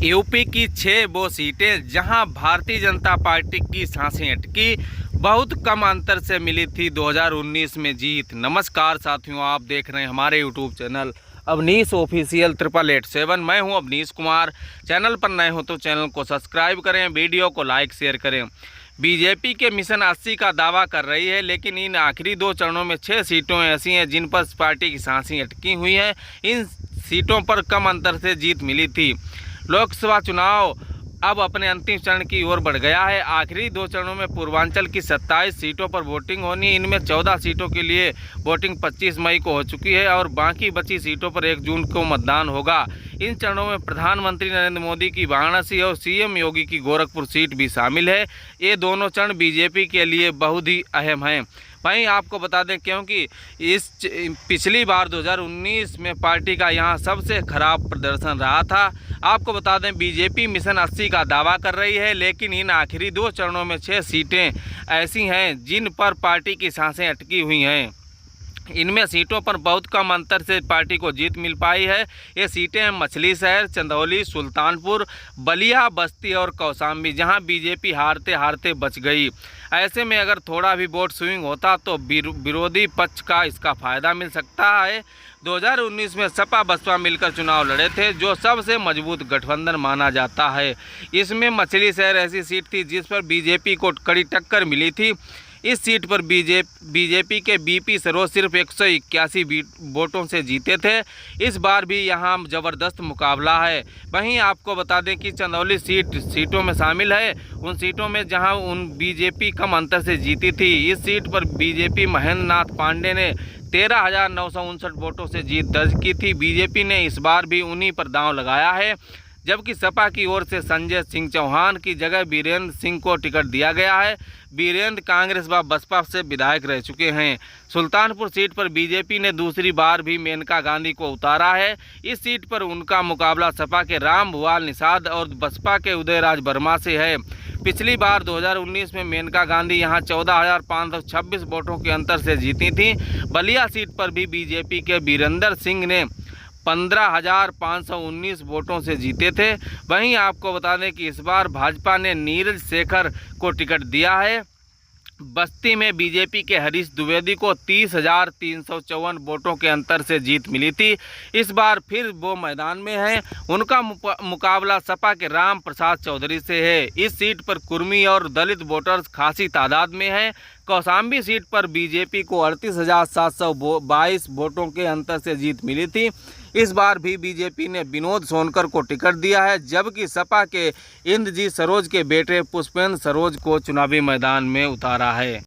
UP की 6 वो सीटें जहां भारतीय जनता पार्टी की सांसें अटकी, बहुत कम अंतर से मिली थी 2019 में जीत। नमस्कार साथियों, आप देख रहे हैं हमारे यूट्यूब चैनल अवनीश ऑफिशियल 8887। मैं हूं अवनीश कुमार। चैनल पर नए हो तो चैनल को सब्सक्राइब करें, वीडियो को लाइक शेयर करें। बीजेपी के मिशन 80 का दावा कर रही है, लेकिन इन आखिरी 2 चरणों में 6 सीटों ऐसी हैं जिन पर पार्टी की सांसें अटकी हुई हैं। इन सीटों पर कम अंतर से जीत मिली थी। लोकसभा चुनाव अब अपने अंतिम चरण की ओर बढ़ गया है। आखिरी 2 चरणों में पूर्वांचल की 27 सीटों पर वोटिंग होनी है। इनमें 14 सीटों के लिए वोटिंग 25 मई को हो चुकी है और बाकी बची सीटों पर 1 जून को मतदान होगा। इन चरणों में प्रधानमंत्री नरेंद्र मोदी की वाराणसी और सीएम योगी की गोरखपुर सीट भी शामिल है। ये दोनों चरण बीजेपी के लिए बहुत ही अहम हैं। वहीं आपको बता दें, क्योंकि पिछली बार 2019 में पार्टी का यहाँ सबसे खराब प्रदर्शन रहा था। आपको बता दें, बीजेपी मिशन 80 का दावा कर रही है, लेकिन इन आखिरी 2 चरणों में 6 सीटें ऐसी हैं जिन पर पार्टी की सांसें अटकी हुई हैं। इनमें सीटों पर बहुत कम अंतर से पार्टी को जीत मिल पाई है। ये सीटें हैं मछली शहर, चंदौली, सुल्तानपुर, बलिया, बस्ती और कौशाम्बी, जहां बीजेपी हारते हारते बच गई। ऐसे में अगर थोड़ा भी वोट स्विंग होता तो विरोधी पक्ष का इसका फ़ायदा मिल सकता है। 2019 में सपा बसपा मिलकर चुनाव लड़े थे, जो सबसे मजबूत गठबंधन माना जाता है। इसमें मछली शहर ऐसी सीट थी जिस पर बीजेपी को कड़ी टक्कर मिली थी। इस सीट पर बीजेपी के बीपी सरोज सिर्फ 181 वोटों से जीते थे। इस बार भी यहां ज़बरदस्त मुकाबला है। वहीं आपको बता दें कि चंदौली सीटों में शामिल है, उन सीटों में जहां बीजेपी कम अंतर से जीती थी। इस सीट पर बीजेपी महेंद्र नाथ पांडे ने 13,959 वोटों से जीत दर्ज की थी। बीजेपी ने इस बार भी उन्हीं पर दांव लगाया है, जबकि सपा की ओर से संजय सिंह चौहान की जगह वीरेंद्र सिंह को टिकट दिया गया है। वीरेंद्र कांग्रेस व बसपा से विधायक रह चुके हैं। सुल्तानपुर सीट पर बीजेपी ने दूसरी बार भी मेनका गांधी को उतारा है। इस सीट पर उनका मुकाबला सपा के राम भुआल निषाद और बसपा के उदयराज वर्मा से है। पिछली बार 2019 में मेनका गांधी यहां 14,526 वोटों के अंतर से जीती थी। बलिया सीट पर भी बीजेपी के वीरेंद्र सिंह ने 15,519 वोटों से जीते थे। वहीं आपको बता दें कि इस बार भाजपा ने नीरज शेखर को टिकट दिया है। बस्ती में बीजेपी के हरीश द्विवेदी को 30,354 वोटों के अंतर से जीत मिली थी। इस बार फिर वो मैदान में हैं। उनका मुकाबला सपा के राम प्रसाद चौधरी से है। इस सीट पर कुर्मी और दलित वोटर्स खासी तादाद में हैं। कौशाम्बी सीट पर बीजेपी को 38,722 वोटों के अंतर से जीत मिली थी। इस बार भी बीजेपी ने विनोद सोनकर को टिकट दिया है, जबकि सपा के इंद्रजीत सरोज के बेटे पुष्पेंद्र सरोज को चुनावी मैदान में उतारा है।